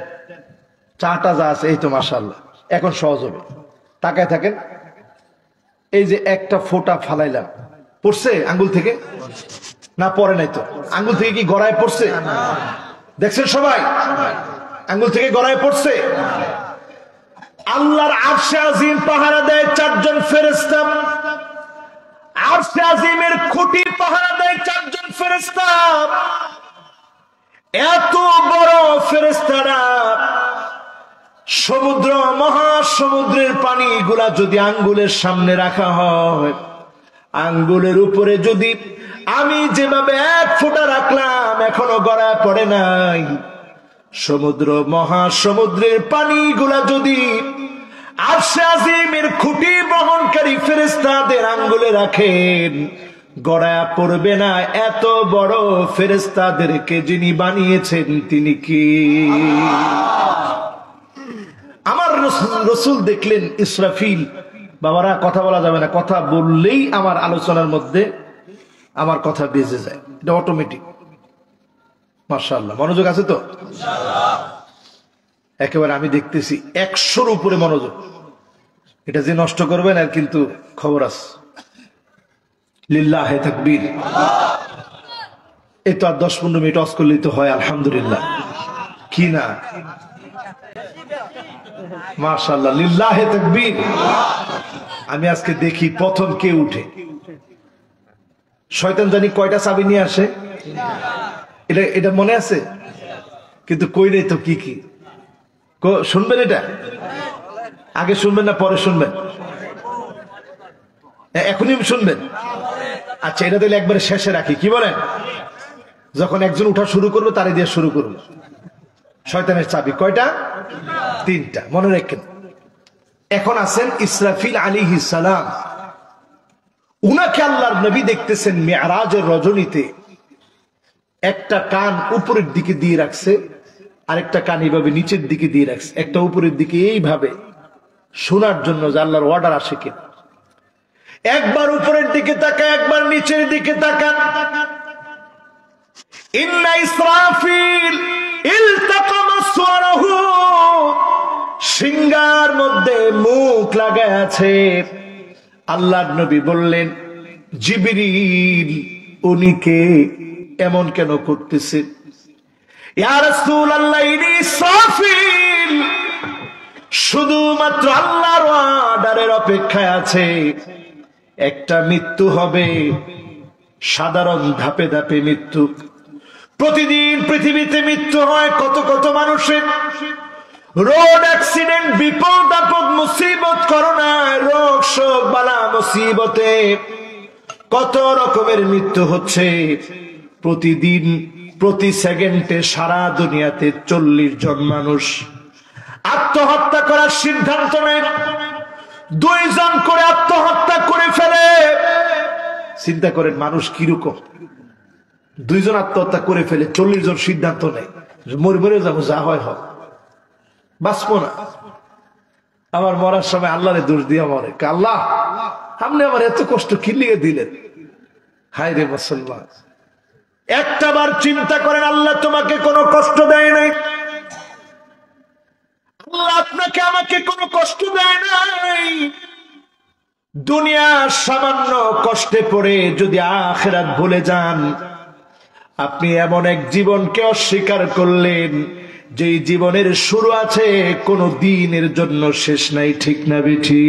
চাটা যা আছে, এই তো মাশাআল্লাহ, এখন সহজ হবে। তাকায় থাকেন, এই যে একটা ফোঁটা ফালাইলাম, পড়ছে আঙ্গুল থেকে? না পড়ে নাই তো। আঙ্গুল থেকে কি গড়ায় পড়ছে? দেখছেন সবাই? আঙ্গুল থেকে গড়ায় পড়ছে। আল্লাহর আরশে আজিম পাহারা দেয় 4 জন ফেরেশতা, আরশে আজিমের খুঁটি পাহারা দেয় 4 জন ফেরেশতা। এত বড় ফেরেশতারা সমুদ্র, মহাসমুদ্রের পানিগুলা যদি আঙ্গুলের সামনে রাখা হয়, আঙ্গুলের উপরে যদি আমি যেভাবে 1 ফোঁটা রাখলাম, এখনো গড়ায় পড়ে নাই, সমুদ্র মহাসমুদ্রের পানিগুলা যদি আরশে আজিমের খুঁটি বহনকারী ফেরেশতাদের আঙ্গুলে রাখেন, গড়ায় পড়বে না। এত বড় ফেরেশতাদেরকে যিনি বানিয়েছেন তিনি কি? আমার রসুল দেখলেন ইসরাফিল। বাবারা কথা বলা যাবে না, কথা বললেই আমার আলোচনার মধ্যে আমার কথা বেজে যায়, এটা অটোমেটিক। মাশাআল্লাহ, মনোযোগ আছে তো? একেবারে আমি দেখতেছি 100-র উপরে মনোযোগ। এটা যে নষ্ট করবেন আর কিন্তু খবর আছে। লিল্লাহে তাকবীর। এই তো আর 10-15 মিনিট অস করলেই তো হয়, আলহামদুলিল্লাহ। কি না? মাশাআল্লাহ, লিল্লাহে তাকবীর। আমি আজকে দেখি প্রথম কে উঠে। শয়তান জানি কয়টা চাবি নিয়ে আসে, এটা মনে আছে, কিন্তু কই নেই তো। কি কি শুনবেন? এটা আগে শুনবেন না পরে শুনবেন? এখনই শুনবেন? আচ্ছা, এটা তাহলে একবারে শেষে রাখি, কি বলেন? যখন একজন উঠা শুরু করবো তারে দিয়ে শুরু করবো। শয়তানের চাবি কয়টা? 3টা, মনে রাখেন। এখন আছেন ইসরাফিল আলাইহিস সালাম। উনাকে আল্লাহর নবী দেখতেছেন মিরাজের রজনীতে। একটা কান উপরের দিকে দিয়ে রাখছে, আরেকটা কান এইভাবে নিচের দিকে দিয়ে রাখছে, একটা উপরের দিকে, এইভাবে শোনার জন্য যে আল্লাহর অর্ডার আসে কিনা। একবার উপরের দিকে তাকায়, একবার নিচের দিকে তাকান। ইন্না ইসরাফিল ইলতাকামা সুরাহু, সিংহার মধ্যে মুখ লাগায় আছে। আল্লাহর নবী বললেন, জিবরিল উনি কে, এমন কেন করতেছে? ইয়া রাসূলুল্লাহ, ইনি ইসরাফিল, শুধুমাত্র আল্লাহর অর্ডারের অপেক্ষায় আছে। একটা মৃত্যু হবে, সাধারণ ধাপে ধাপে মৃত্যু। প্রতিদিন পৃথিবীতে মৃত্যু হয় কত কত মানুষের। রোড অ্যাক্সিডেন্ট, বিপদ আপদ, মুসিবত, করোনা, রোগ শোক, বালা মুসিবতে কত রকমের মৃত্যু হচ্ছে প্রতিদিন। প্রতি সেকেন্ডে সারা দুনিয়াতে 40 জন মানুষ আত্মহত্যা করার সিদ্ধান্ত নেয়। 2 জন করে আত্মহত্যা করে ফেলে। চিন্তা করেন মানুষ কিরকম। 2 জন আত্মহত্যা করে ফেলে, 40 জন সিদ্ধান্ত নেয় মরে যাবো, যা হয় হোক, বাঁচবো না। আমার মরার সময় আল্লাহরে দোষ দিয়ে মরে, আল্লাহ আপনি আমার এত কষ্ট কি লিগে দিলেন। হায় রে মুসলমান, একটাবার চিন্তা করেন, আল্লাহ তোমাকে কোনো কষ্ট দেয় নাই, আল্লাহ আপনাকে আমাকে কোনো কষ্ট দেয় নাই। দুনিয়ার সামান্য কষ্টে পড়ে যদি আখিরাত ভুলে যান, আপনি এমন এক জীবনকে অস্বীকার করলেন যেই জীবনের শুরু আছে, কোনো দিনের জন্য শেষ নাই। ঠিক না বেঠি?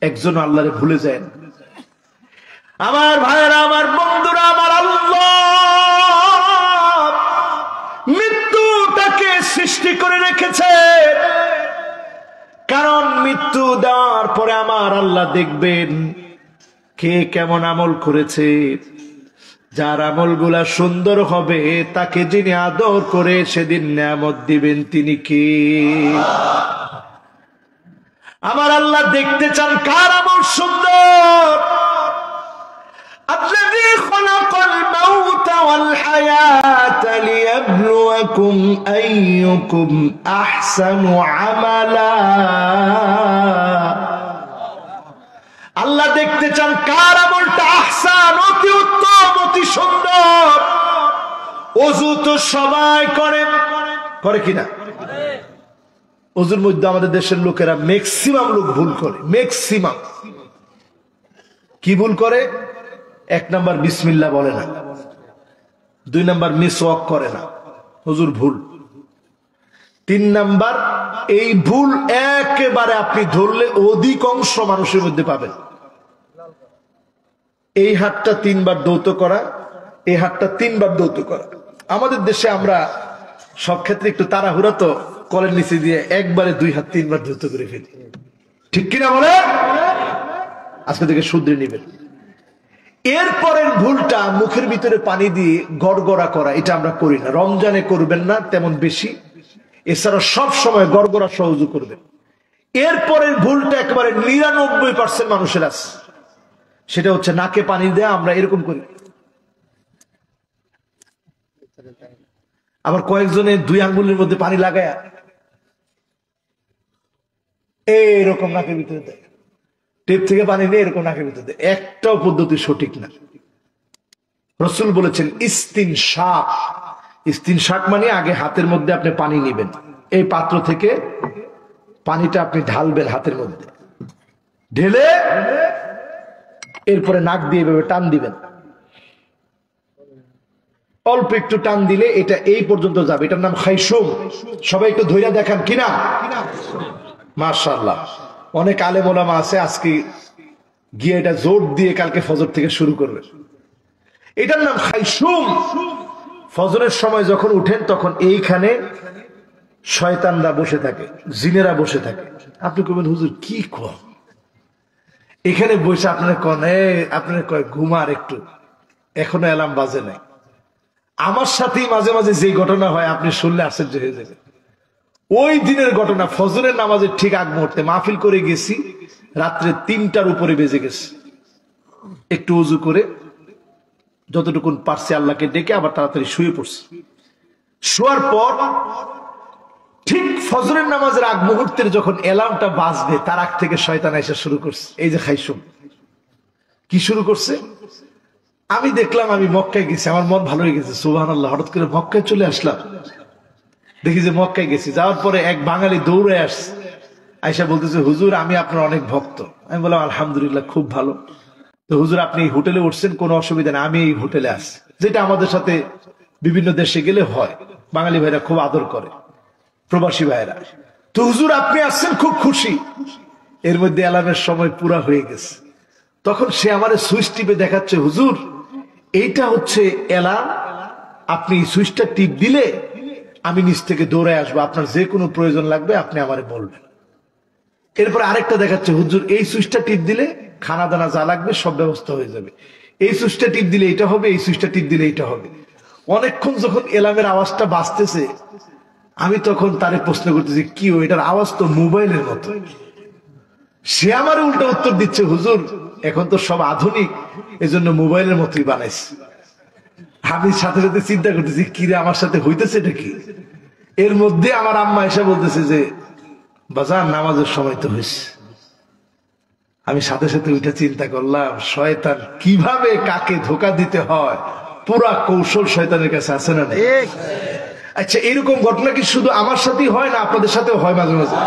একজন আল্লাহরে ভুলে যায়। আমার ভাইয়েরা, আমার বন্ধুরা, আমার আল্লাহ মৃত্যুটাকে সৃষ্টি করে রেখেছে, কারণ মৃত্যু দেওয়ার পরে আমার আল্লাহ দেখবেন কে কেমন আমল করেছে। যার আমলগুলা সুন্দর হবে তাকে যিনি আদর করে সেদিন নিয়ামত দিবেন, তিনি কে? আমার আল্লাহ দেখতে চান কার আমল সুন্দর। الذي خلق الموت والحياة ليبلوكم أيكم أحسن عملا। আল্লাহ দেখতে চান কার আমলটা আহসান, অতি উত্তম, অতি সুন্দর। ওযু তো সবাই করে কিনা? ওযুর মধ্যে আমাদের দেশের লোকেরা ম্যাক্সিমাম লোক ভুল করে। ম্যাক্সিমাম কি ভুল করে? 1 নাম্বার বিসমিল্লাহ বলে না, 2 নাম্বার মিসওয়াক করে না, হুজুর ভুল। 3 নাম্বার, এই ভুল একেবারে আপনি ধরলে অধিকাংশ মানুষের মধ্যে পাবেন। এই হাতটা 3 বার দৌত করা, এই হাতটা 3 বার দৌত করা। আমাদের দেশে আমরা সব ক্ষেত্রে একটু তাড়াহুড়া, তো কলের নিচে দিয়ে একবারে 2 হাত 3 বার দৌত করে ফেলি। ঠিক কিনা বলে? আজকে থেকে শুধরে নিবেন। এরপরের ভুলটা মুখের ভিতরে পানি দিয়ে গড়গড়া করা, এটা আমরা করি না। রমজানে করবেন না তেমন বেশি, এছাড়া সব সময় গড়গড়া সহজ করবেন। এরপরের ভুলটা একেবারে 99% মানুষের আছে, সেটা হচ্ছে নাকে পানি দেয়া। আমরা এরকম করি। আবার কয়েকজনে 2 আঙ্গুলের মধ্যে পানি লাগায়া এরকম নাকের ভিতরে দেয়, টেপ থেকে পানি নিয়ে এরকম নাকের ভিতরে দেয়। একটাও পদ্ধতি সঠিক না। রাসূল বলেছেন ইস্তিনশাক। ইস্তিনশাক মানে আগে হাতের মধ্যে আপনি পানি নেবেন, এই পাত্র থেকে পানিটা আপনি ঢালবেন হাতের মধ্যে, ঢেলে এরপরে নাক দিয়ে এভাবে টান দিবেন। অল্প একটু টান দিলে এটা এই পর্যন্ত যাবে। এটার নাম খাইসুম। সবাই একটু ধৈর্য দেখান কিনা? মাশাআল্লাহ। অনেক আলেম ওলামা আছে, আজকে গিয়ে এটা জোর দিয়ে কালকে ফজর থেকে শুরু করবে। এটার নাম খাইসুম। ফজরের সময় যখন উঠেন তখন এইখানে শয়তানরা বসে থাকে, জিনেরা বসে থাকে। আপনি কবেন হুজুর কি কন? এখানে বসে আপনার কন, আপনার কয় ঘুমার একটু, এখনো অ্যালার্ম বাজে নাই। আমার সাথেই মাঝে মাঝে যে ঘটনা হয় আপনি শুনলে আশ্চর্য হয়ে যাবে। ওই দিনের ঘটনা, ফজরের নামাজের ঠিক আগ মুহূর্তে মাহফিল করে গেছি, রাত্রে 3টার উপরে বেজে গেছে। একটু উজু করে যতটুকুন পারছি আল্লাহকে ডেকে আবার তাড়াতাড়ি শুয়ে পড়ছি। শোয়ার পর ঠিক ফজরের নামাজের আগ মুহূর্তের যখন অ্যালার্মটা বাজবে তার আগ থেকে শয়তান এসে শুরু করছে। এই যে খাইসুম কি শুরু করছে, আমি দেখলাম আমি মক্কায় গেছি, আমার মন ভালো হয়ে গেছে, সুবহানাল্লাহ। হঠাৎ করে মক্কায় চলে আসলাম, দেখি যে মক্কায় গেছি। যাওয়ার পরে এক বাঙালি দৌড়ে আসছে, আয়েশা বলতেছে হুজুর আমি আপনার অনেক ভক্ত। আমি বললাম আলহামদুলিল্লাহ, খুব ভালো। তো হুজুর আপনি এই হোটেলে উঠছেন, কোনো অসুবিধা নেই, আমি এই হোটেলে আসি, যেটা আমাদের সাথে বিভিন্ন দেশে গেলে হয়, বাঙালি ভাইরা খুব আদর করে, প্রবাসী ভাইরা। তো হুজুর আপনি আসছেন, খুব খুশি। এর মধ্যে অ্যালার্মের সময় পুরা হয়ে গেছে। তখন সে আমার সুইচ টিপে দেখাচ্ছে, হুজুর এইটা হচ্ছে অ্যালার্ম, আপনি সুইচটা টিপ দিলে আমি নিচ থেকে দৌড়ে আসবো, আপনার যে কোনো প্রয়োজন লাগবে আপনি আমারে বলবেন। এরপরে আরেকটা দেখাচ্ছে, হুজুর এই সুইচটা টিপ দিলে খানা দানা যা লাগবে সব ব্যবস্থা হয়ে যাবে, এই সুইচটা টিপ দিলে এটা হবে, এই সুইচটা টিপ দিলে এটা হবে। অনেকক্ষণ যখন অ্যালার্মের আওয়াজটা বাজতেছে, আমি তখন তারে প্রশ্ন করতেছি, কি এটার আওয়াজ তো মোবাইলের মতো। সে আমার উল্টা উত্তর দিচ্ছে, হুজুর এখন তো সব আধুনিক, এজন্য মোবাইলের মতোই বানাইছে। আমি সাথে সাথে চিন্তা করতেছি, কিরে আমার সাথে হইতেছে এটা কি? এর মধ্যে আমার আম্মা এসে বলতেছে যে বাজার নামাজের সময় তো হয়েছে। আমি সাথে সাথে ওইটা চিন্তা করলাম, শয়তান কিভাবে কাকে ধোকা দিতে হয়, পুরা কৌশল শয়তানের কাছে আছে না? আচ্ছা, এরকম ঘটনা কি শুধু আমার সাথেই হয়, না আপনাদের সাথেও হয়? মাঝে মাঝে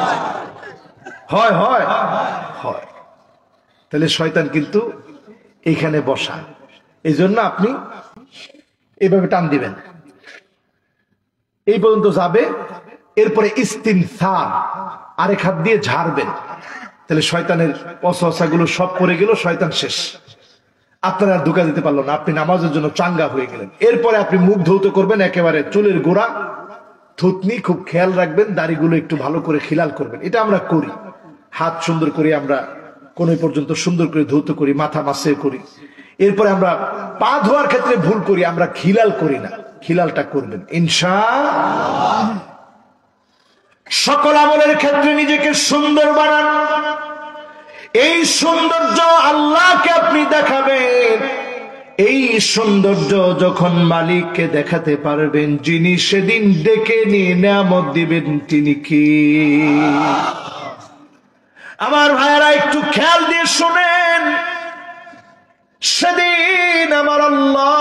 হয় হয় হয়। তাহলে শয়তান কিন্তু এইখানে বসা, এই জন্য আপনি এইভাবে টান দিবেন, এই পর্যন্ত যাবে। এরপরে ইস্তিনসার, আরেক হাত দিয়ে ঝাড়বেন। তাহলে শয়তানের অসহসা গুলো সব করে গেল, শয়তান শেষ, আপনার আর ধোকা দিতে পারলো না, আপনি নামাজের জন্য চাঙ্গা হয়ে গেলেন। এরপরে আপনি মুখ ধৌত করবেন, একেবারে চুলের গোড়া, থুতনি খুব খেয়াল রাখবেন, দাড়িগুলো একটু ভালো করে খিলাল করবেন। এটা আমরা করি, হাত সুন্দর করে আমরা কোন পর্যন্ত সুন্দর করে ধৌত করি, মাথা মাসে করি। এরপরে আমরা পা ধোয়ার ক্ষেত্রে ভুল করি, আমরা খিলাল করি না, খিলালটা করবেন ইনশাআল্লাহ। সকল আমলের ক্ষেত্রে নিজেকে সুন্দর বানান, এই সৌন্দর্য আল্লাহকে আপনি দেখাবেন। এই সৌন্দর্য যখন মালিককে দেখাতে পারবেন, যিনি সেদিন ডেকে নিয়ে নিয়ামত দিবেন, তিনি কি? আমার ভাইয়েরা একটু খেয়াল দিয়ে শুনেন, সেদিন আমার আল্লাহ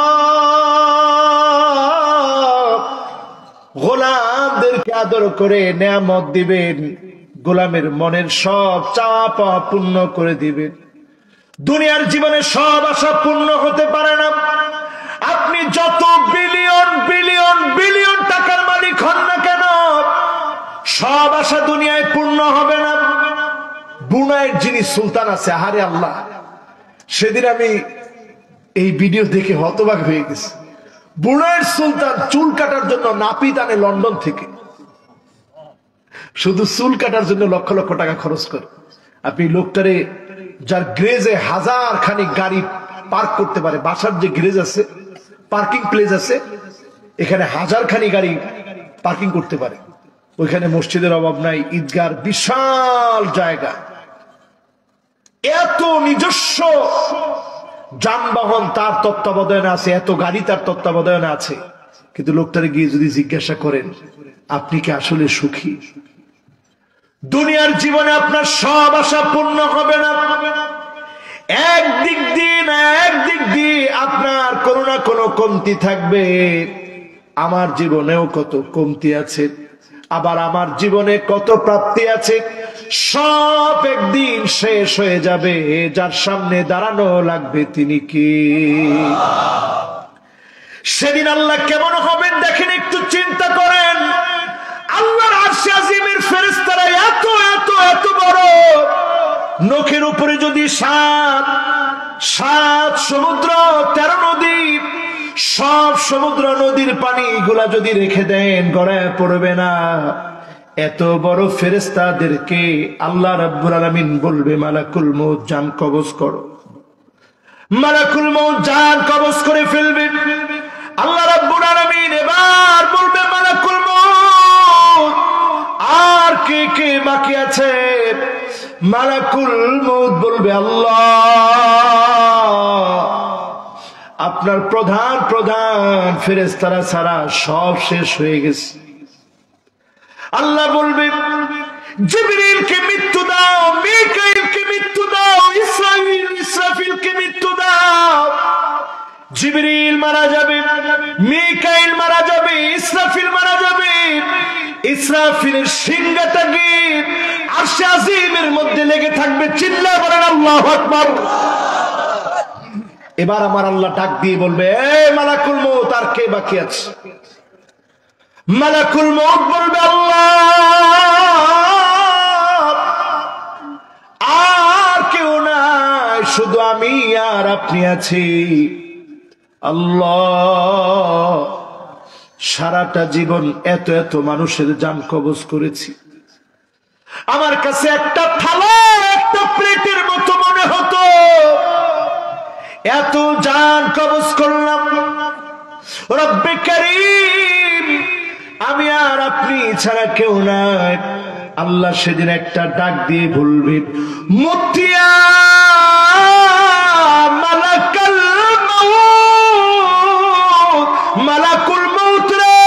গোলামদেরকে আদর করে নিয়ামত দিবেন, গোলামের মনের সব চাওয়া পাওয়া পূর্ণ করে দিবেন। দুনিয়ার জীবনে সব আশা পূর্ণ হতে পারে না। আপনি যত বিলিয়ন বিলিয়ন বিলিয়ন টাকার মালিক হন না কেন, সব আশা দুনিয়ায় পূর্ণ হবে না। ব্রুনাইয়ের যিনি সুলতান আছে, আহারে আল্লাহ, সেদিন আমি এই ভিডিও দেখে হতবাক হয়ে গেছি। ব্রুনাইয়ের সুলতান চুল কাটার জন্য নাপিত আনে লন্ডন থেকে, শুধু চুল কাটার জন্য লক্ষ লক্ষ টাকা খরচ করে। আপনি লোকটারে, যার গ্রেজে হাজার খানিক গাড়ি পার্ক করতে পারে, বাসার যে গ্রেজ আছে, পার্কিং প্লেস আছে, এখানে হাজার খানি গাড়ি পার্কিং করতে পারে। ওইখানে মসজিদের অভাব নাই, ঈদগার বিশাল জায়গা, এত নিজস্ব যানবাহন তার তত্ত্বাবধানে আছে, এত গাড়ি তার তত্ত্বাবধানে আছে। কিন্তু লোকটারে গিয়ে যদি জিজ্ঞাসা করেন, আপনি কি আসলে সুখী? দুনিয়ার জীবনে আপনার সব আশা পূর্ণ হবে না। একদিক দিয়ে আপনার কোনো না কোনো কমতি থাকবে। আমার জীবনেও কত কমতি আছে, আবার আমার জীবনে কত প্রাপ্তি আছে, সব একদিন শেষ হয়ে যাবে। যার সামনে দাঁড়ানো লাগবে তিনি কি? সেদিন আল্লাহ কেমন হবেন দেখেন, একটু চিন্তা করেন। আল্লাহর আরশে আজিমের ফেরেশতারা এত এত এত বড়, নখের উপরে যদি সাত সমুদ্র 13 নদী, সব সমুদ্র নদীর পানি গুলা যদি রেখে দেন, গড়ায় পড়বে না। এত বড় ফেরেশতাদেরকে আল্লাহ রাব্বুল আলামিন বলবে, মালাকুল মউত জান কবজ করো। মালাকুল মউত জান কবজ করে ফেলবে। আল্লাহ রাব্বুল আলামিন এবার বলবে, মালাকুল মউত আর কে কে বাকি আছে? মালাকুল মউত বলবে, আল্লাহ আপনার প্রধান ফেরেশতারা ছাড়া সব শেষ হয়ে গেছে। আল্লাহ বলবে, জিবরিলকে মৃত্যু দাও, মিকাইলকে মৃত্যু দাও, ইসরাফিলকে মৃত্যু দাও। জিবরিল মারা যাবে, মিকাইল মারা যাবে, ইসরাফিল মারা যাবে। ইসরাফিলের সিংহাটা গিয়ে আরশে আজিমের মধ্যে লেগে থাকবে। চিল্লায়ে বলেন আল্লাহু আকবার। এবার আমার আল্লাহ ডাক দিয়ে বলবে, এই মালাকুল মউত, আর কে বাকি আছে? মালাকুল মউত বলবে, আল্লাহ আর কেউ নাই, শুধু আমি আর আপনি আছি। আল্লাহ, সারাটা জীবন এত এত মানুষের জান কবজ করেছি, আমার কাছে একটা থালা একটা প্লেটের মতো মনে হতো। এত জান কবজ করলাম, রব্বে কারীম আমি আর আপনি ছাড়া কেউ নাই। আল্লাহ সেদিন একটা ডাক দিয়ে বলবেন, মুতিয়া মালাকুল মউত, মালাকুল মউত রে,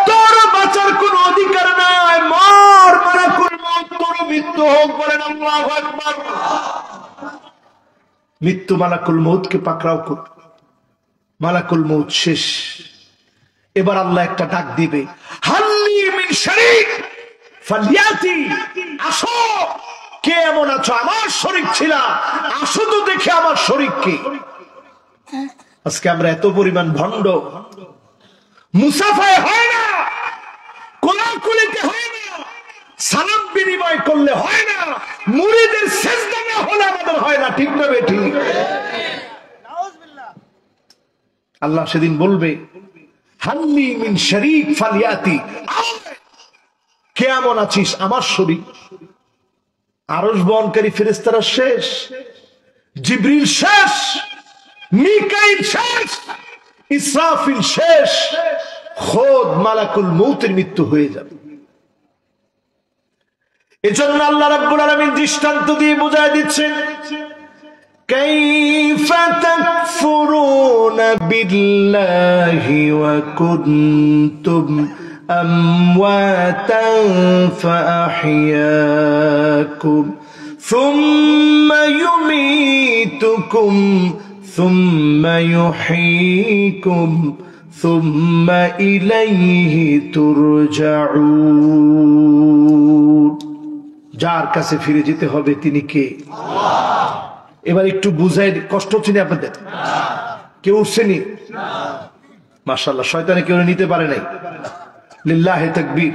তোর বাঁচার কোনো অধিকার নাই, মর মালাকুল মউত, তোর মৃত্যু হোক। বলেন আল্লাহু আকবার। মৃত্যু মালাকুল মউতকে পাকড়াও কর, মালাকুল মউত শেষ। এবার আল্লাহ একটা ডাক দিবে, হাল্লি মিন শরীক ফালিয়াতি, আসো, কে এমন আছো আমার শরীক ছিলা, আসো তো দেখে আমার শরীককে। আজকে আমরা এত পরিমাণ ভণ্ড, মুসাফায় হয় না, কোলাকুলিতে হয় না, সালাম বিনিময় করলে হয় না, মুরিদের সেজদা না হলে আমাদের হয় না। ঠিক না বেঠিক? আল্লাহ সেদিন বলবে, হাল্লি মিন শরীক ফালিয়াতি, কেমন আছিস আমার শরীক। আরশ বহনকারী ফেরেশতারা শেষ, জিবরিল শেষ, মিকাইল শেষ, ইসরাফিল শেষ, খোদ মালাকুল মউতের মৃত্যু হয়ে যাবে। এজন্য আল্লাহ রাব্বুল আলামিন দৃষ্টান্ত দিয়ে বোঝায় দিচ্ছেন, কাইফা তাকফুরুনা বিল্লাহি ওয়া কুনতুম আমওয়াতান ফাআহইয়াকুম সুম্মা ইউমীতুকুম সুম্মা ইউহয়ীকুম সুম্মা ইলাইহি তুরজাউন। যার কাছে ফিরে যেতে হবে তিনি কে? আল্লাহ। এবার একটু বুঝাই, কষ্ট হচ্ছে না আপনাদের? কেউ উঠছেনি? মাশাআল্লাহ, শয়তানে কেউ নিতে পারে নাই। লিল্লাহি তাকবীর।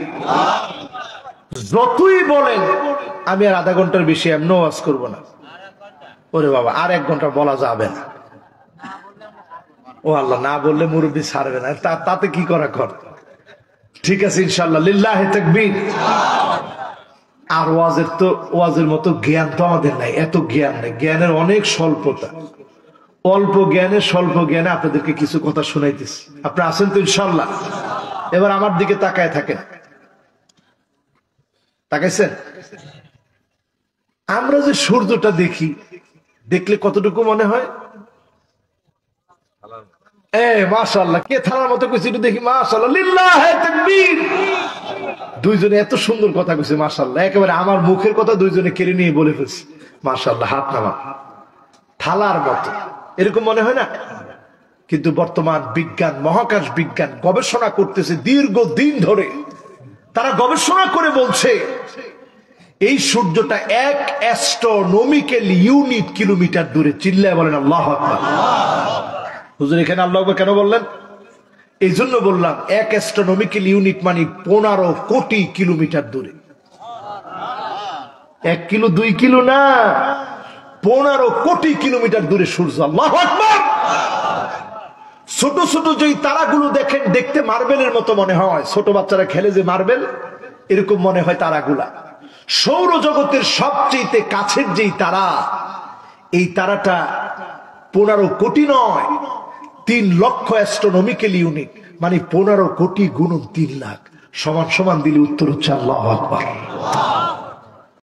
যতই বলেন আমি আর আধা ঘন্টার বেশি এমন ওয়াজ করব না, ওরে বাবা আর 1 ঘন্টা বলা যাবে না। ও আল্লাহ, না বললে মুরব্বি ছাড়বে না, তাতে কি করা কর। ঠিক আছে ইনশাআল্লাহ, লিল্লাহি তাকবীর। আর ওয়াজের মতো জ্ঞান তো আমাদের নাই, এত জ্ঞান নাই, জ্ঞানের অনেক স্বল্পতা। অল্প জ্ঞানে স্বল্প জ্ঞানে আপনাদেরকে কিছু কথা শোনাইতেছি। আপনারা আছেন তো ইনশাআল্লাহ? এবার আমার দিকে তাকায় থাকেন, তাকাইছেন? আমরা যে সূর্যটা দেখি, দেখলে কতটুকু মনে হয়? মাশাআল্লাহ, কে থালার মতো কইছে একটু দেখি। মাশাআল্লাহ, লিল্লাহি তাকবীর। দুইজনে এত সুন্দর কথা কইছে, মাশাআল্লাহ, একেবারে আমার মুখের কথা দুইজনে কেড়ে নিয়ে বলে ফেলছে। মাশাআল্লাহ, হাত নামা। থালার মতো এরকম মনে হয় না? কিন্তু বর্তমান বিজ্ঞান, মহাকাশ বিজ্ঞান গবেষণা করতেছে দীর্ঘদিন ধরে। তারা গবেষণা করে বলছে এই সূর্যটা 1 অ্যাস্ট্রোনমিক্যাল ইউনিট কিলোমিটার দূরে। চিল্লায় বলেন আল্লাহু আকবার। হুজুর এখানে আল্লাহু আকবার কেন বললেন? এই জন্য বললাম, 1 অ্যাস্ট্রোনমিক্যাল ইউনিট মানে 15 কোটি কিলোমিটার দূরে। 1 কিলো 2 কিলো না, 15 কোটি কিলোমিটার দূরে সূর্য। আল্লাহু আকবার। ছোট ছোট যেই তারাগুলো দেখেন, দেখতে মার্বেলের মতো মনে হয়, ছোট বাচ্চারা খেলে যে মার্বেল, এরকম মনে হয় তারাগুলা। সৌরজগতের সবচেয়ে কাছের যেই তারা, এই তারাটা 15 কোটি নয়, 3 লক্ষ অ্যাস্ট্রোনমিক্যাল ইউনিট, মানে 15 কোটি গুণন 3 লাখ, সমান সমান দিলে উত্তর হচ্ছে আল্লাহু আকবার।